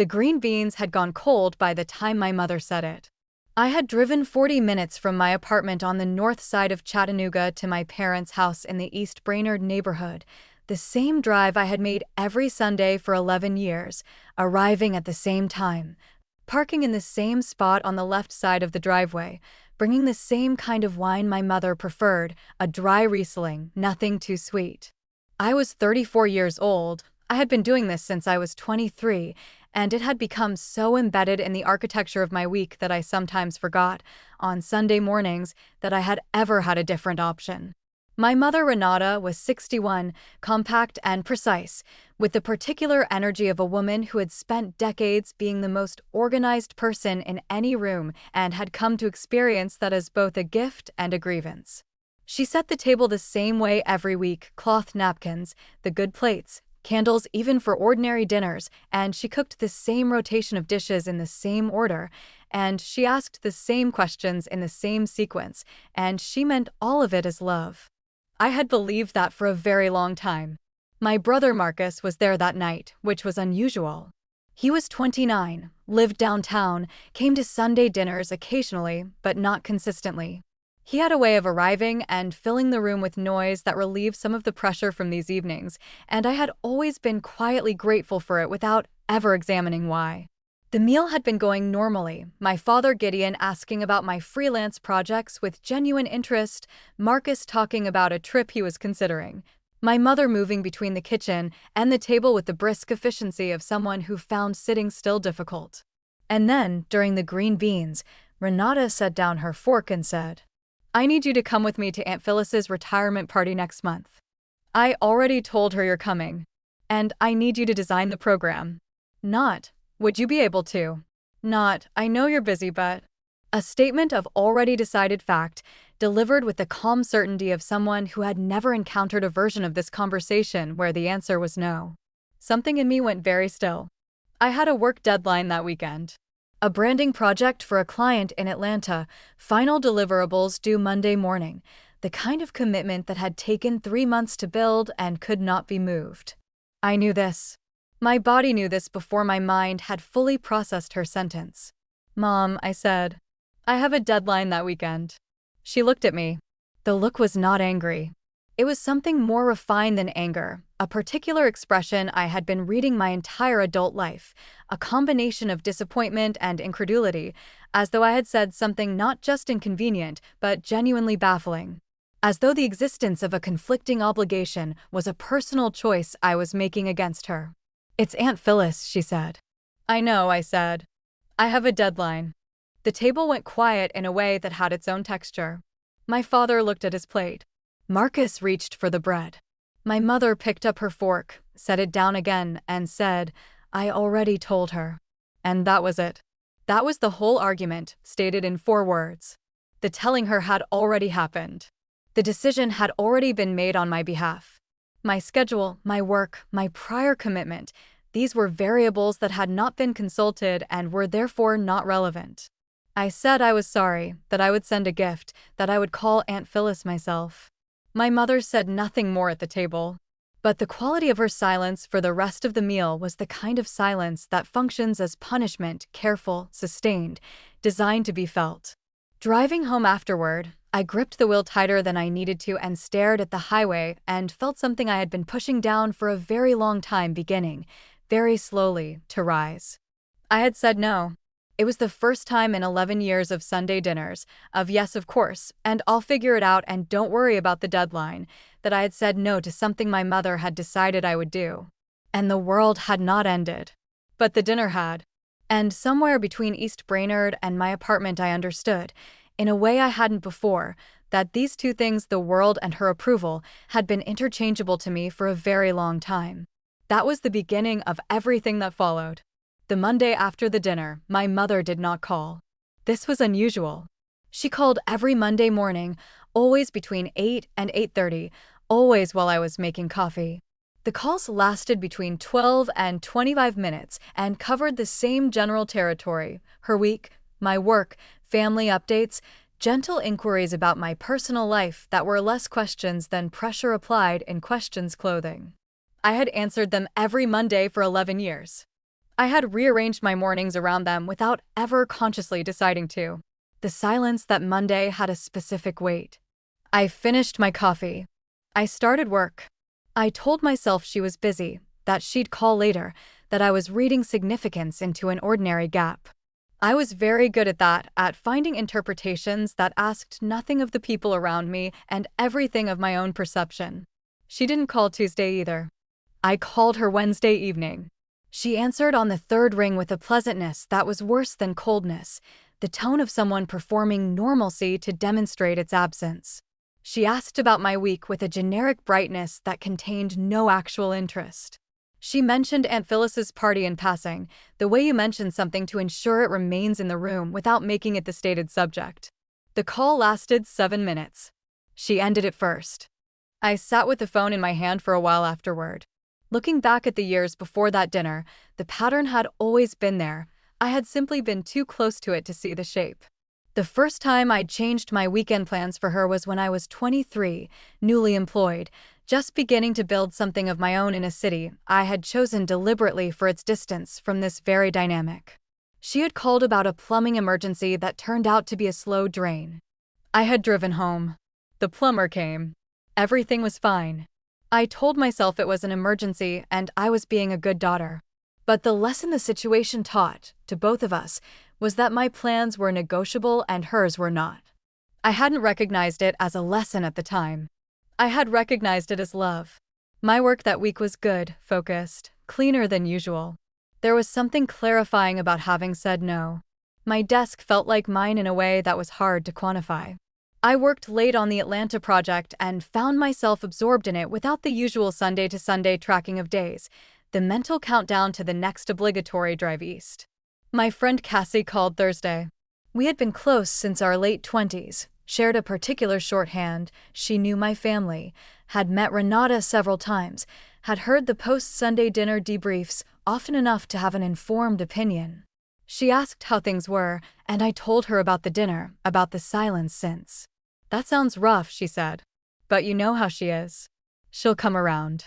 The green beans had gone cold by the time my mother said it. I had driven 40 minutes from my apartment on the north side of Chattanooga to my parents' house in the East Brainerd neighborhood, the same drive I had made every Sunday for 11 years, arriving at the same time, parking in the same spot on the left side of the driveway, bringing the same kind of wine my mother preferred, a dry Riesling, nothing too sweet. I was 34 years old. I had been doing this since I was 23, and it had become so embedded in the architecture of my week that I sometimes forgot, on Sunday mornings, that I had ever had a different option. My mother, Renata, was 61, compact and precise, with the particular energy of a woman who had spent decades being the most organized person in any room and had come to experience that as both a gift and a grievance. She set the table the same way every week, cloth napkins, the good plates, candles even for ordinary dinners, and she cooked the same rotation of dishes in the same order, and she asked the same questions in the same sequence, and she meant all of it as love. I had believed that for a very long time. My brother Marcus was there that night, which was unusual. He was 29, lived downtown, came to Sunday dinners occasionally, but not consistently. He had a way of arriving and filling the room with noise that relieved some of the pressure from these evenings, and I had always been quietly grateful for it without ever examining why. The meal had been going normally, my father Gideon asking about my freelance projects with genuine interest, Marcus talking about a trip he was considering, my mother moving between the kitchen and the table with the brisk efficiency of someone who found sitting still difficult. And then, during the green beans, Renata set down her fork and said, "I need you to come with me to Aunt Phyllis's retirement party next month. I already told her you're coming. And I need you to design the program." Not, "Would you be able to?" Not, "I know you're busy but..." A statement of already decided fact, delivered with the calm certainty of someone who had never encountered a version of this conversation where the answer was no. Something in me went very still. I had a work deadline that weekend. A branding project for a client in Atlanta, final deliverables due Monday morning, the kind of commitment that had taken 3 months to build and could not be moved. I knew this. My body knew this before my mind had fully processed her sentence. "Mom," I said, "I have a deadline that weekend." She looked at me. The look was not angry. It was something more refined than anger, a particular expression I had been reading my entire adult life, a combination of disappointment and incredulity, as though I had said something not just inconvenient, but genuinely baffling. As though the existence of a conflicting obligation was a personal choice I was making against her. "It's Aunt Phyllis," she said. "I know," I said. "I have a deadline." The table went quiet in a way that had its own texture. My father looked at his plate. Marcus reached for the bread. My mother picked up her fork, set it down again, and said, "I already told her." And that was it. That was the whole argument, stated in 4 words. The telling her had already happened. The decision had already been made on my behalf. My schedule, my work, my prior commitment, these were variables that had not been consulted and were therefore not relevant. I said I was sorry, that I would send a gift, that I would call Aunt Phyllis myself. My mother said nothing more at the table. But the quality of her silence for the rest of the meal was the kind of silence that functions as punishment, careful, sustained, designed to be felt. Driving home afterward, I gripped the wheel tighter than I needed to and stared at the highway and felt something I had been pushing down for a very long time beginning, very slowly, to rise. I had said no. It was the first time in 11 years of Sunday dinners, of yes of course, and I'll figure it out and don't worry about the deadline, that I had said no to something my mother had decided I would do. And the world had not ended. But the dinner had. And somewhere between East Brainerd and my apartment I understood, in a way I hadn't before, that these two things, the world and her approval, had been interchangeable to me for a very long time. That was the beginning of everything that followed. The Monday after the dinner, my mother did not call. This was unusual. She called every Monday morning, always between 8 and 8:30, always while I was making coffee. The calls lasted between 12 and 25 minutes and covered the same general territory: her week, my work, family updates, gentle inquiries about my personal life that were less questions than pressure applied in questions clothing. I had answered them every Monday for 11 years. I had rearranged my mornings around them without ever consciously deciding to. The silence that Monday had a specific weight. I finished my coffee. I started work. I told myself she was busy, that she'd call later, that I was reading significance into an ordinary gap. I was very good at that, at finding interpretations that asked nothing of the people around me and everything of my own perception. She didn't call Tuesday either. I called her Wednesday evening. She answered on the third ring with a pleasantness that was worse than coldness, the tone of someone performing normalcy to demonstrate its absence. She asked about my week with a generic brightness that contained no actual interest. She mentioned Aunt Phyllis's party in passing, the way you mention something to ensure it remains in the room without making it the stated subject. The call lasted 7 minutes. She ended it first. I sat with the phone in my hand for a while afterward. Looking back at the years before that dinner, the pattern had always been there. I had simply been too close to it to see the shape. The first time I'd changed my weekend plans for her was when I was 23, newly employed, just beginning to build something of my own in a city I had chosen deliberately for its distance from this very dynamic. She had called about a plumbing emergency that turned out to be a slow drain. I had driven home. The plumber came. Everything was fine. I told myself it was an emergency and I was being a good daughter. But the lesson the situation taught, to both of us, was that my plans were negotiable and hers were not. I hadn't recognized it as a lesson at the time. I had recognized it as love. My work that week was good, focused, cleaner than usual. There was something clarifying about having said no. My desk felt like mine in a way that was hard to quantify. I worked late on the Atlanta project and found myself absorbed in it without the usual Sunday to Sunday tracking of days, the mental countdown to the next obligatory drive east. My friend Cassie called Thursday. We had been close since our late 20s, shared a particular shorthand, she knew my family, had met Renata several times, had heard the post-Sunday dinner debriefs often enough to have an informed opinion. She asked how things were, and I told her about the dinner, about the silence since. That sounds rough, she said. But you know how she is. She'll come around.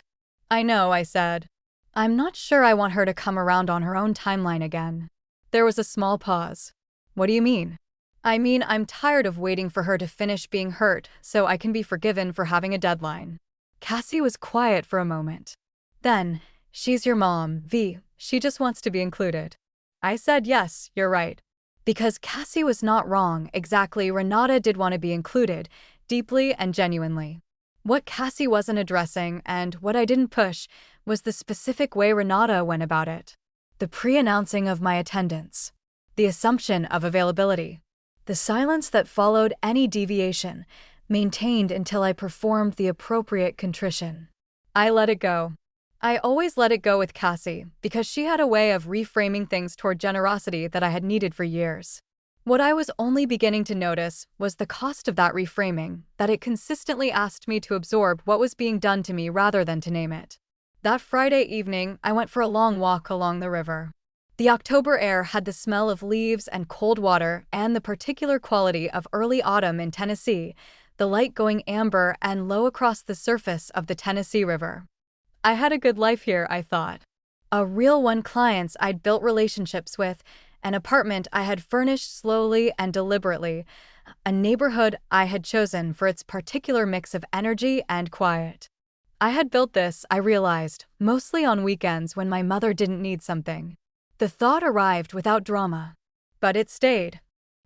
I know, I said. I'm not sure I want her to come around on her own timeline again. There was a small pause. What do you mean? I mean, I'm tired of waiting for her to finish being hurt so I can be forgiven for having a deadline. Cassie was quiet for a moment. Then, she's your mom, V. She just wants to be included. I said yes, you're right. Because Cassie was not wrong, exactly, Renata did want to be included, deeply and genuinely. What Cassie wasn't addressing, and what I didn't push, was the specific way Renata went about it. The pre-announcing of my attendance. The assumption of availability. The silence that followed any deviation, maintained until I performed the appropriate contrition. I let it go. I always let it go with Cassie, because she had a way of reframing things toward generosity that I had needed for years. What I was only beginning to notice was the cost of that reframing, that it consistently asked me to absorb what was being done to me rather than to name it. That Friday evening, I went for a long walk along the river. The October air had the smell of leaves and cold water and the particular quality of early autumn in Tennessee, the light going amber and low across the surface of the Tennessee River. I had a good life here, I thought. A real one, clients I'd built relationships with, an apartment I had furnished slowly and deliberately, a neighborhood I had chosen for its particular mix of energy and quiet. I had built this, I realized, mostly on weekends when my mother didn't need something. The thought arrived without drama. But it stayed.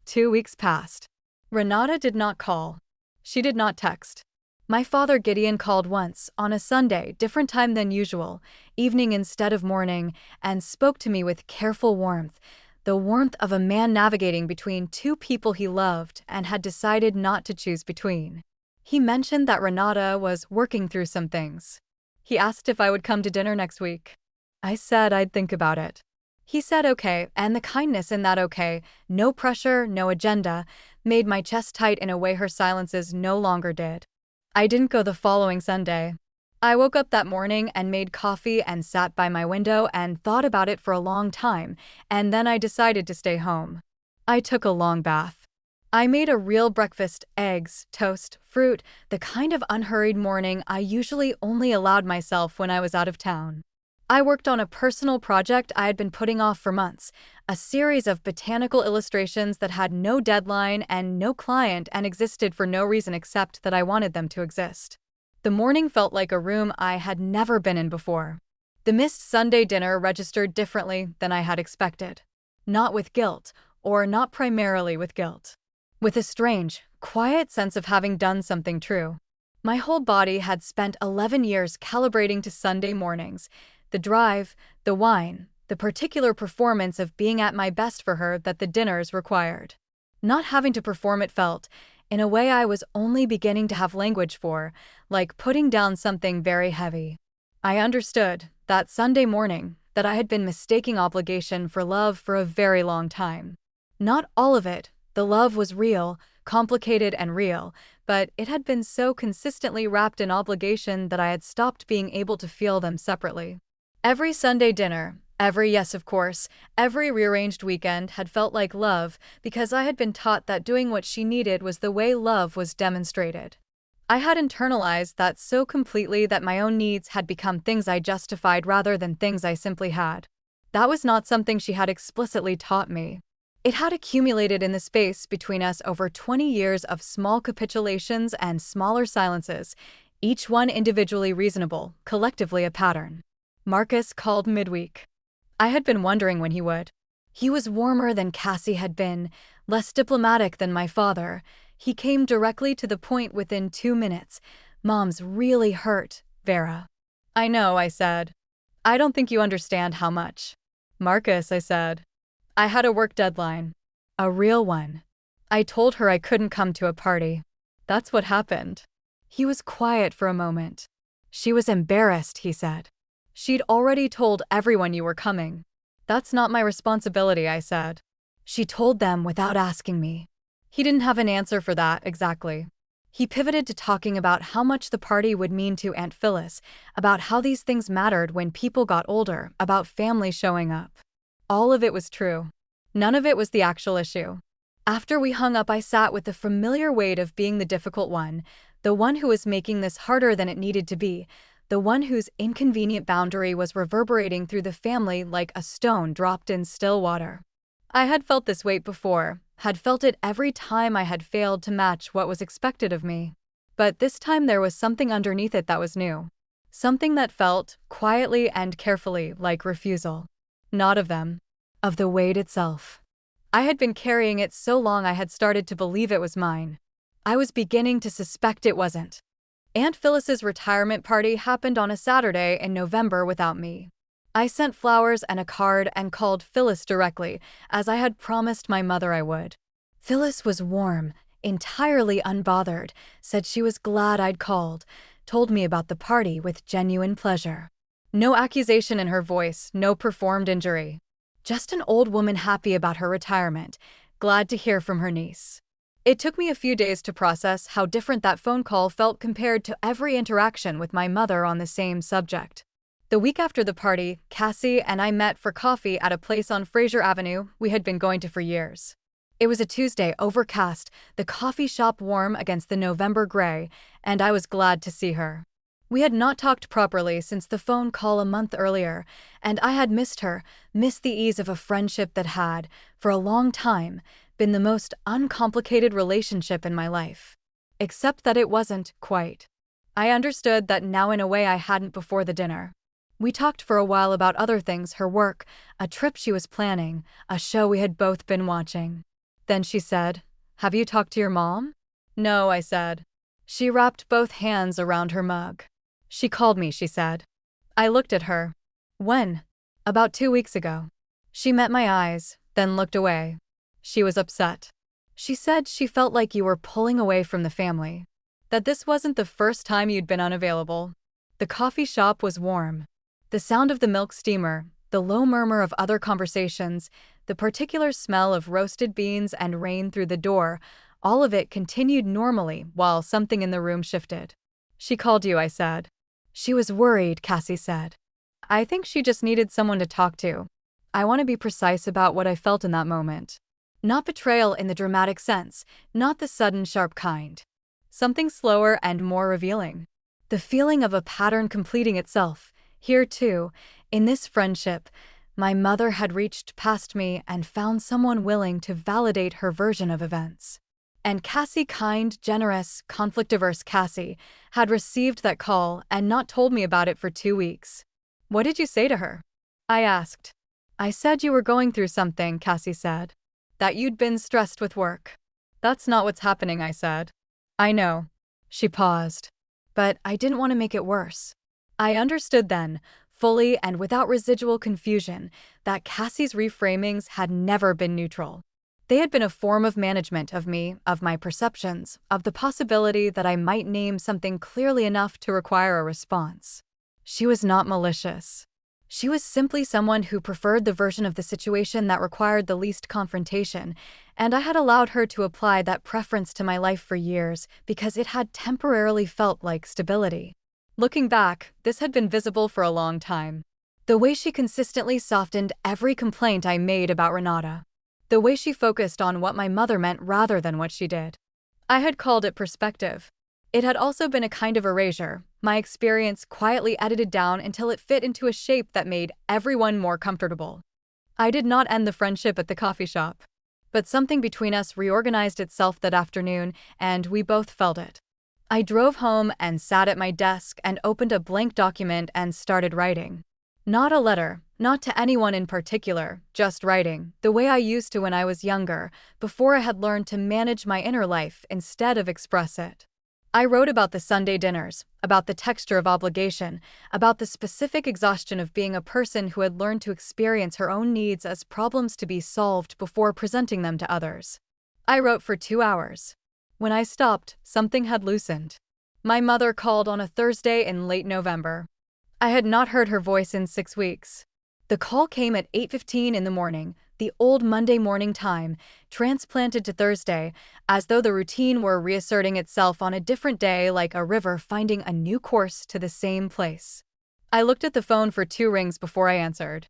2 weeks passed. Renata did not call. She did not text. My father Gideon called once, on a Sunday, different time than usual, evening instead of morning, and spoke to me with careful warmth, the warmth of a man navigating between two people he loved and had decided not to choose between. He mentioned that Renata was working through some things. He asked if I would come to dinner next week. I said I'd think about it. He said okay, and the kindness in that okay, no pressure, no agenda, made my chest tight in a way her silences no longer did. I didn't go the following Sunday. I woke up that morning and made coffee and sat by my window and thought about it for a long time, and then I decided to stay home. I took a long bath. I made a real breakfast, eggs, toast, fruit, the kind of unhurried morning I usually only allowed myself when I was out of town. I worked on a personal project I had been putting off for months, a series of botanical illustrations that had no deadline and no client and existed for no reason except that I wanted them to exist. The morning felt like a room I had never been in before. The missed Sunday dinner registered differently than I had expected. Not with guilt, or not primarily with guilt. With a strange, quiet sense of having done something true. My whole body had spent 11 years calibrating to Sunday mornings. The drive, the wine, the particular performance of being at my best for her that the dinners required. Not having to perform it felt, in a way I was only beginning to have language for, like putting down something very heavy. I understood, that Sunday morning, that I had been mistaking obligation for love for a very long time. Not all of it, the love was real, complicated and real, but it had been so consistently wrapped in obligation that I had stopped being able to feel them separately. Every Sunday dinner, yes of course, every rearranged weekend had felt like love because I had been taught that doing what she needed was the way love was demonstrated. I had internalized that so completely that my own needs had become things I justified rather than things I simply had. That was not something she had explicitly taught me. It had accumulated in the space between us over 20 years of small capitulations and smaller silences, each one individually reasonable, collectively a pattern. Marcus called midweek. I had been wondering when he would. He was warmer than Cassie had been, less diplomatic than my father. He came directly to the point within 2 minutes. "Mom's really hurt, Vera." "I know," I said. "I don't think you understand how much." "Marcus," I said. "I had a work deadline. A real one. I told her I couldn't come to a party. That's what happened." He was quiet for a moment. "She was embarrassed," he said. "She'd already told everyone you were coming." "That's not my responsibility," I said. "She told them without asking me." He didn't have an answer for that, exactly. He pivoted to talking about how much the party would mean to Aunt Phyllis, about how these things mattered when people got older, about family showing up. All of it was true. None of it was the actual issue. After we hung up, I sat with the familiar weight of being the difficult one, the one who was making this harder than it needed to be, the one whose inconvenient boundary was reverberating through the family like a stone dropped in still water. I had felt this weight before, had felt it every time I had failed to match what was expected of me. But this time there was something underneath it that was new. Something that felt, quietly and carefully, like refusal. Not of them. Of the weight itself. I had been carrying it so long I had started to believe it was mine. I was beginning to suspect it wasn't. Aunt Phyllis's retirement party happened on a Saturday in November without me. I sent flowers and a card and called Phyllis directly, as I had promised my mother I would. Phyllis was warm, entirely unbothered, said she was glad I'd called, told me about the party with genuine pleasure. No accusation in her voice, no performed injury. Just an old woman happy about her retirement, glad to hear from her niece. It took me a few days to process how different that phone call felt compared to every interaction with my mother on the same subject. The week after the party, Cassie and I met for coffee at a place on Fraser Avenue we had been going to for years. It was a Tuesday, overcast, the coffee shop warm against the November gray, and I was glad to see her. We had not talked properly since the phone call a month earlier, and I had missed her, missed the ease of a friendship that had, for a long time, been the most uncomplicated relationship in my life. Except that it wasn't, quite. I understood that now in a way I hadn't before the dinner. We talked for a while about other things, her work, a trip she was planning, a show we had both been watching. Then she said, "Have you talked to your mom?" "No," I said. She wrapped both hands around her mug. "She called me," she said. I looked at her. "When?" "About 2 weeks ago." She met my eyes, then looked away. She was upset. She said she felt like you were pulling away from the family. That this wasn't the first time you'd been unavailable. The coffee shop was warm. The sound of the milk steamer, the low murmur of other conversations, the particular smell of roasted beans and rain through the door, all of it continued normally while something in the room shifted. "She called you," I said. "She was worried," Cassie said. "I think she just needed someone to talk to." I want to be precise about what I felt in that moment. Not betrayal in the dramatic sense, not the sudden sharp kind. Something slower and more revealing. The feeling of a pattern completing itself, here too, In this friendship, my mother had reached past me and found someone willing to validate her version of events. And Cassie, kind, generous, conflict-averse Cassie, had received that call and not told me about it for 2 weeks. "What did you say to her?" I asked. "I said you were going through something," Cassie said. "That you'd been stressed with work." "That's not what's happening," I said. "I know." She paused. "But I didn't want to make it worse." I understood then, fully and without residual confusion, that Cassie's reframings had never been neutral. They had been a form of management of me, of my perceptions, of the possibility that I might name something clearly enough to require a response. She was not malicious. She was simply someone who preferred the version of the situation that required the least confrontation, and I had allowed her to apply that preference to my life for years because it had temporarily felt like stability. Looking back, this had been visible for a long time. The way she consistently softened every complaint I made about Renata. The way she focused on what my mother meant rather than what she did. I had called it perspective. It had also been a kind of erasure, my experience quietly edited down until it fit into a shape that made everyone more comfortable. I did not end the friendship at the coffee shop. But something between us reorganized itself that afternoon, and we both felt it. I drove home and sat at my desk and opened a blank document and started writing. Not a letter, not to anyone in particular, just writing, the way I used to when I was younger, before I had learned to manage my inner life instead of express it. I wrote about the Sunday dinners, about the texture of obligation, about the specific exhaustion of being a person who had learned to experience her own needs as problems to be solved before presenting them to others. I wrote for 2 hours. When I stopped, something had loosened. My mother called on a Thursday in late November. I had not heard her voice in 6 weeks. The call came at 8:15 in the morning, the old Monday morning time, transplanted to Thursday, as though the routine were reasserting itself on a different day like a river finding a new course to the same place. I looked at the phone for 2 rings before I answered.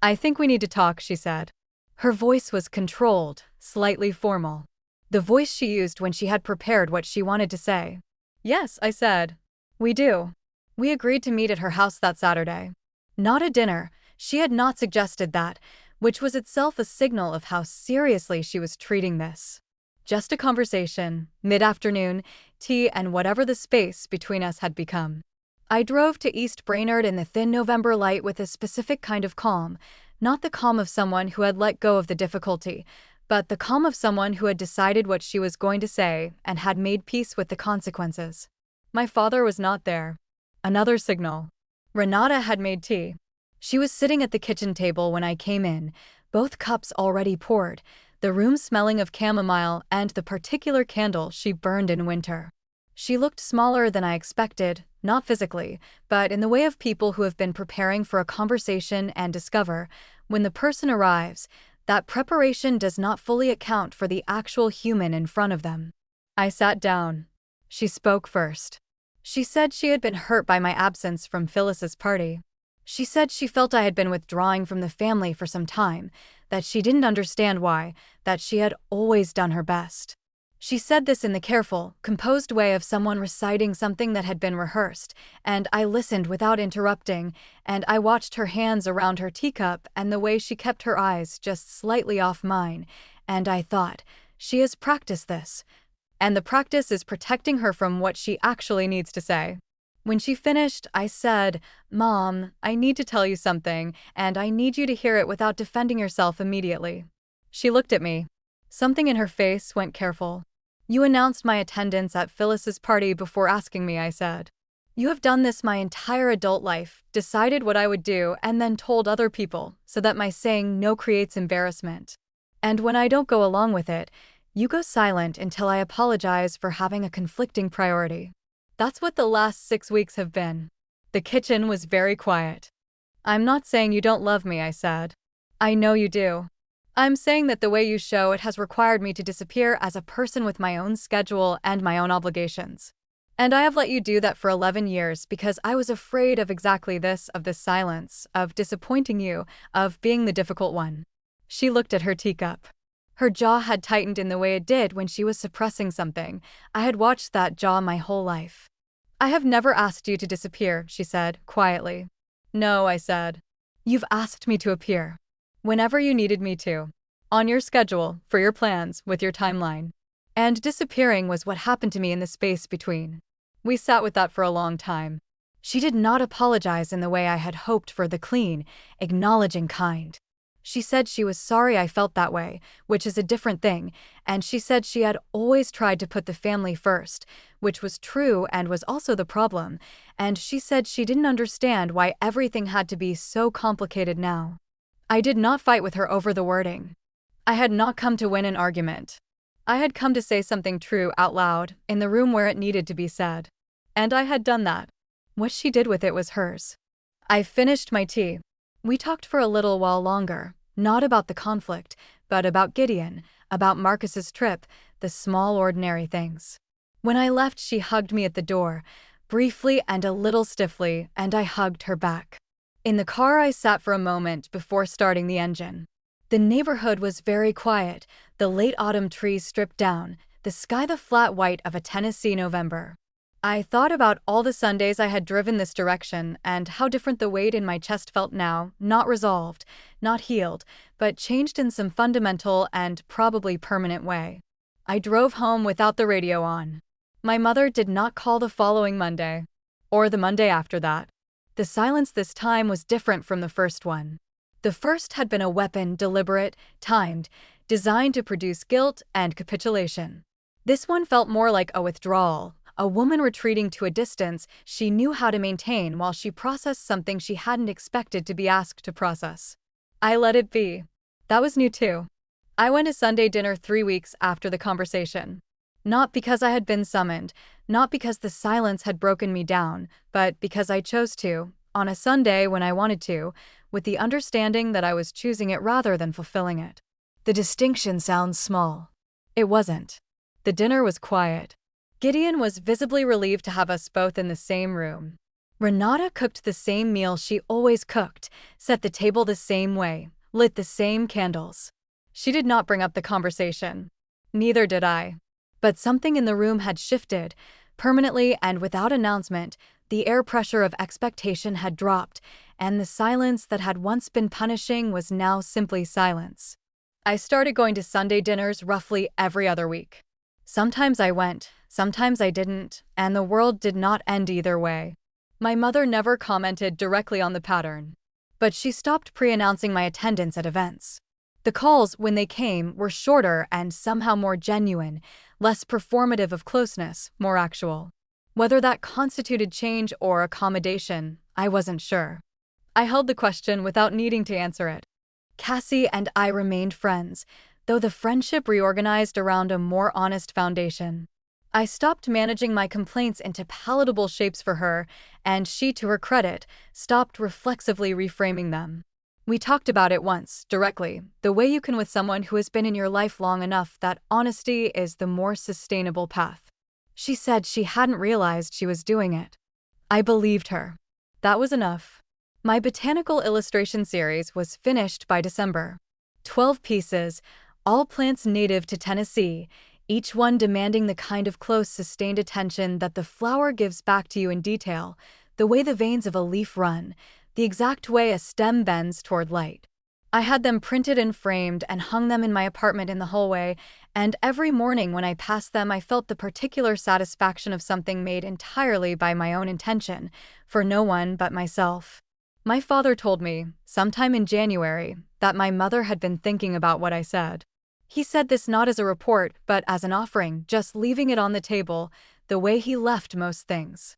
"I think we need to talk," she said. Her voice was controlled, slightly formal. The voice she used when she had prepared what she wanted to say. "Yes," I said. "We do." We agreed to meet at her house that Saturday. Not a dinner. She had not suggested that, which was itself a signal of how seriously she was treating this. Just a conversation, mid-afternoon, tea, and whatever the space between us had become. I drove to East Brainerd in the thin November light with a specific kind of calm, not the calm of someone who had let go of the difficulty, but the calm of someone who had decided what she was going to say and had made peace with the consequences. My father was not there. Another signal. Renata had made tea. She was sitting at the kitchen table when I came in, both cups already poured, the room smelling of chamomile and the particular candle she burned in winter. She looked smaller than I expected, not physically, but in the way of people who have been preparing for a conversation and discover, when the person arrives, that preparation does not fully account for the actual human in front of them. I sat down. She spoke first. She said she had been hurt by my absence from Phyllis's party. She said she felt I had been withdrawing from the family for some time, that she didn't understand why, that she had always done her best. She said this in the careful, composed way of someone reciting something that had been rehearsed, and I listened without interrupting, and I watched her hands around her teacup and the way she kept her eyes just slightly off mine, and I thought, she has practiced this, and the practice is protecting her from what she actually needs to say. When she finished, I said, "Mom, I need to tell you something, and I need you to hear it without defending yourself immediately." She looked at me. Something in her face went careful. "You announced my attendance at Phyllis's party before asking me," I said. "You have done this my entire adult life, decided what I would do, and then told other people, so that my saying no creates embarrassment. And when I don't go along with it, you go silent until I apologize for having a conflicting priority. That's what the last 6 weeks have been." The kitchen was very quiet. "I'm not saying you don't love me," I said. "I know you do. I'm saying that the way you show it has required me to disappear as a person with my own schedule and my own obligations. And I have let you do that for 11 years because I was afraid of exactly this, of this silence, of disappointing you, of being the difficult one." She looked at her teacup. Her jaw had tightened in the way it did when she was suppressing something. I had watched that jaw my whole life. "I have never asked you to disappear," she said, quietly. "No," I said. You've asked me to appear. Whenever you needed me to. On your schedule, for your plans, with your timeline. And disappearing was what happened to me in the space between. We sat with that for a long time. She did not apologize in the way I had hoped for, the clean, acknowledging kind. She said she was sorry I felt that way, which is a different thing, and she said she had always tried to put the family first, which was true and was also the problem, and she said she didn't understand why everything had to be so complicated now. I did not fight with her over the wording. I had not come to win an argument. I had come to say something true out loud, in the room where it needed to be said. And I had done that. What she did with it was hers. I finished my tea. We talked for a little while longer, not about the conflict, but about Gideon, about Marcus's trip, the small ordinary things. When I left, she hugged me at the door, briefly and a little stiffly, and I hugged her back. In the car, I sat for a moment before starting the engine. The neighborhood was very quiet, the late autumn trees stripped down, the sky the flat white of a Tennessee November. I thought about all the Sundays I had driven this direction and how different the weight in my chest felt now, not resolved, not healed, but changed in some fundamental and probably permanent way. I drove home without the radio on. My mother did not call the following Monday, or the Monday after that. The silence this time was different from the first one. The first had been a weapon, deliberate, timed, designed to produce guilt and capitulation. This one felt more like a withdrawal, a woman retreating to a distance she knew how to maintain while she processed something she hadn't expected to be asked to process. I let it be. That was new too. I went to Sunday dinner 3 weeks after the conversation. Not because I had been summoned, not because the silence had broken me down, but because I chose to, on a Sunday when I wanted to, with the understanding that I was choosing it rather than fulfilling it. The distinction sounds small. It wasn't. The dinner was quiet. Gideon was visibly relieved to have us both in the same room. Renata cooked the same meal she always cooked, set the table the same way, lit the same candles. She did not bring up the conversation. Neither did I. But something in the room had shifted, permanently and without announcement. The air pressure of expectation had dropped, and the silence that had once been punishing was now simply silence. I started going to Sunday dinners roughly every other week. Sometimes I went, sometimes I didn't, and the world did not end either way. My mother never commented directly on the pattern, but she stopped pre-announcing my attendance at events. The calls, when they came, were shorter and somehow more genuine, less performative of closeness, more actual. Whether that constituted change or accommodation, I wasn't sure. I held the question without needing to answer it. Cassie and I remained friends, though the friendship reorganized around a more honest foundation. I stopped managing my complaints into palatable shapes for her, and she, to her credit, stopped reflexively reframing them. We talked about it once, directly, the way you can with someone who has been in your life long enough that honesty is the more sustainable path. She said she hadn't realized she was doing it. I believed her. That was enough. My botanical illustration series was finished by December. 12 pieces, all plants native to Tennessee, each one demanding the kind of close, sustained attention that the flower gives back to you in detail, the way the veins of a leaf run, the exact way a stem bends toward light. I had them printed and framed and hung them in my apartment in the hallway, and every morning when I passed them I felt the particular satisfaction of something made entirely by my own intention, for no one but myself. My father told me, sometime in January, that my mother had been thinking about what I said. He said this not as a report, but as an offering, just leaving it on the table, the way he left most things.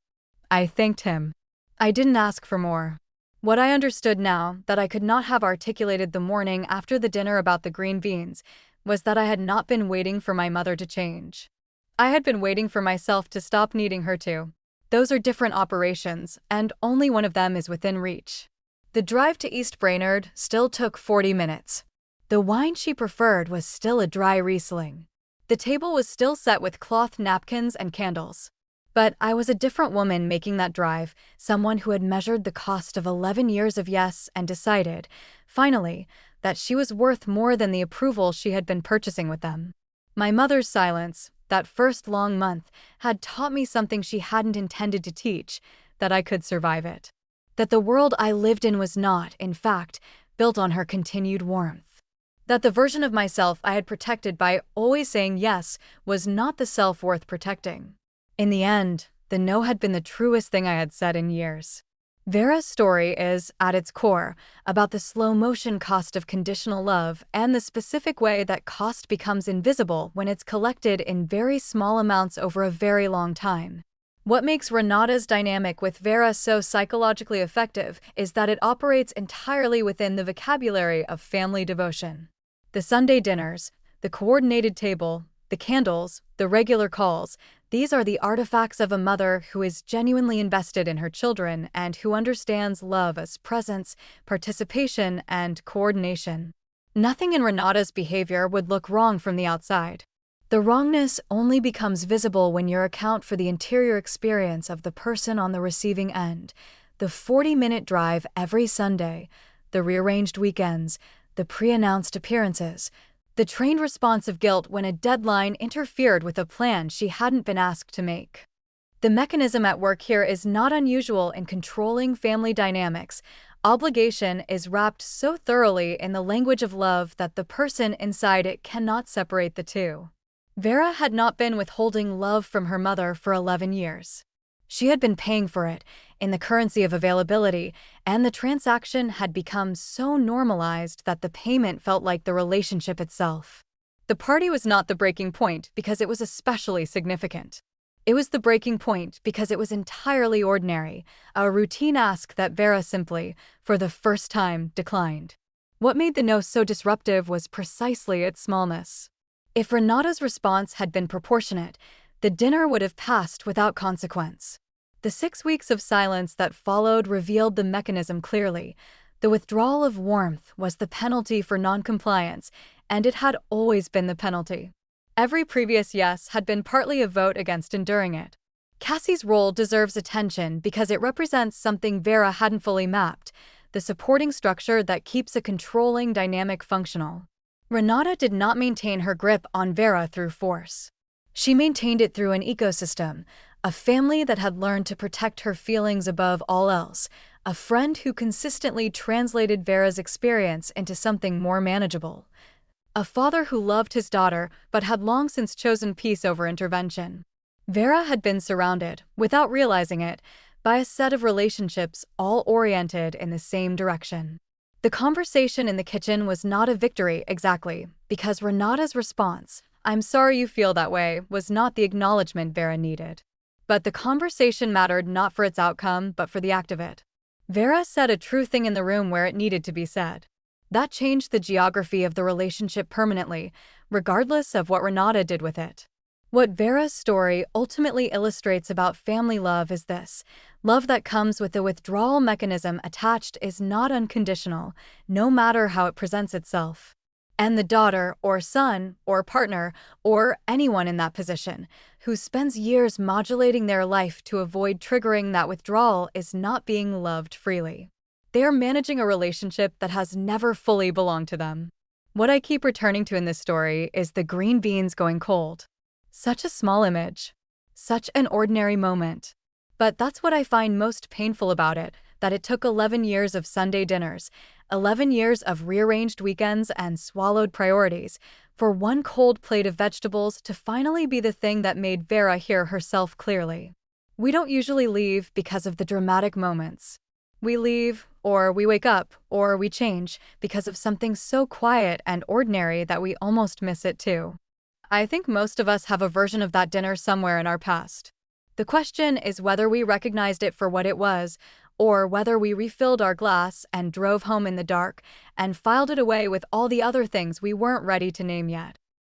I thanked him. I didn't ask for more. What I understood now, that I could not have articulated the morning after the dinner about the green beans, was that I had not been waiting for my mother to change. I had been waiting for myself to stop needing her to. Those are different operations, and only one of them is within reach. The drive to East Brainerd still took 40 minutes. The wine she preferred was still a dry Riesling. The table was still set with cloth napkins and candles. But I was a different woman making that drive, someone who had measured the cost of 11 years of yes and decided, finally, that she was worth more than the approval she had been purchasing with them. My mother's silence, that first long month, had taught me something she hadn't intended to teach, that I could survive it. That the world I lived in was not, in fact, built on her continued warmth. That the version of myself I had protected by always saying yes was not the self worth protecting. In the end, the no had been the truest thing I had said in years. Vera's story is, at its core, about the slow-motion cost of conditional love and the specific way that cost becomes invisible when it's collected in very small amounts over a very long time. What makes Renata's dynamic with Vera so psychologically effective is that it operates entirely within the vocabulary of family devotion. The Sunday dinners, the coordinated table, the candles, the regular calls, these are the artifacts of a mother who is genuinely invested in her children and who understands love as presence, participation, and coordination. Nothing in Renata's behavior would look wrong from the outside. The wrongness only becomes visible when you account for the interior experience of the person on the receiving end. The 40-minute drive every Sunday, the rearranged weekends, the pre-announced appearances, the trained response of guilt when a deadline interfered with a plan she hadn't been asked to make. The mechanism at work here is not unusual in controlling family dynamics. Obligation is wrapped so thoroughly in the language of love that the person inside it cannot separate the two. Vera had not been withholding love from her mother for 11 years. She had been paying for it in the currency of availability, and the transaction had become so normalized that the payment felt like the relationship itself. The party was not the breaking point because it was especially significant. It was the breaking point because it was entirely ordinary, a routine ask that Vera simply, for the first time, declined. What made the no so disruptive was precisely its smallness. If Renata's response had been proportionate, the dinner would have passed without consequence. The 6 weeks of silence that followed revealed the mechanism clearly. The withdrawal of warmth was the penalty for noncompliance, and it had always been the penalty. Every previous yes had been partly a vote against enduring it. Cassie's role deserves attention because it represents something Vera hadn't fully mapped, the supporting structure that keeps a controlling dynamic functional. Renata did not maintain her grip on Vera through force. She maintained it through an ecosystem, a family that had learned to protect her feelings above all else, a friend who consistently translated Vera's experience into something more manageable, a father who loved his daughter but had long since chosen peace over intervention. Vera had been surrounded, without realizing it, by a set of relationships all oriented in the same direction. The conversation in the kitchen was not a victory exactly, because Renata's response, "I'm sorry you feel that way," was not the acknowledgement Vera needed. But the conversation mattered not for its outcome, but for the act of it. Vera said a true thing in the room where it needed to be said. That changed the geography of the relationship permanently, regardless of what Renata did with it. What Vera's story ultimately illustrates about family love is this: love that comes with a withdrawal mechanism attached is not unconditional, no matter how it presents itself. And the daughter, or son, or partner, or anyone in that position, who spends years modulating their life to avoid triggering that withdrawal is not being loved freely. They are managing a relationship that has never fully belonged to them. What I keep returning to in this story is the green beans going cold. Such a small image. Such an ordinary moment. But that's what I find most painful about it, that it took 11 years of Sunday dinners, 11 years of rearranged weekends and swallowed priorities, for one cold plate of vegetables to finally be the thing that made Vera hear herself clearly. We don't usually leave because of the dramatic moments. We leave, or we wake up, or we change because of something so quiet and ordinary that we almost miss it too. I think most of us have a version of that dinner somewhere in our past. The question is whether we recognized it for what it was, or whether we refilled our glass and drove home in the dark and filed it away with all the other things we weren't ready to name yet.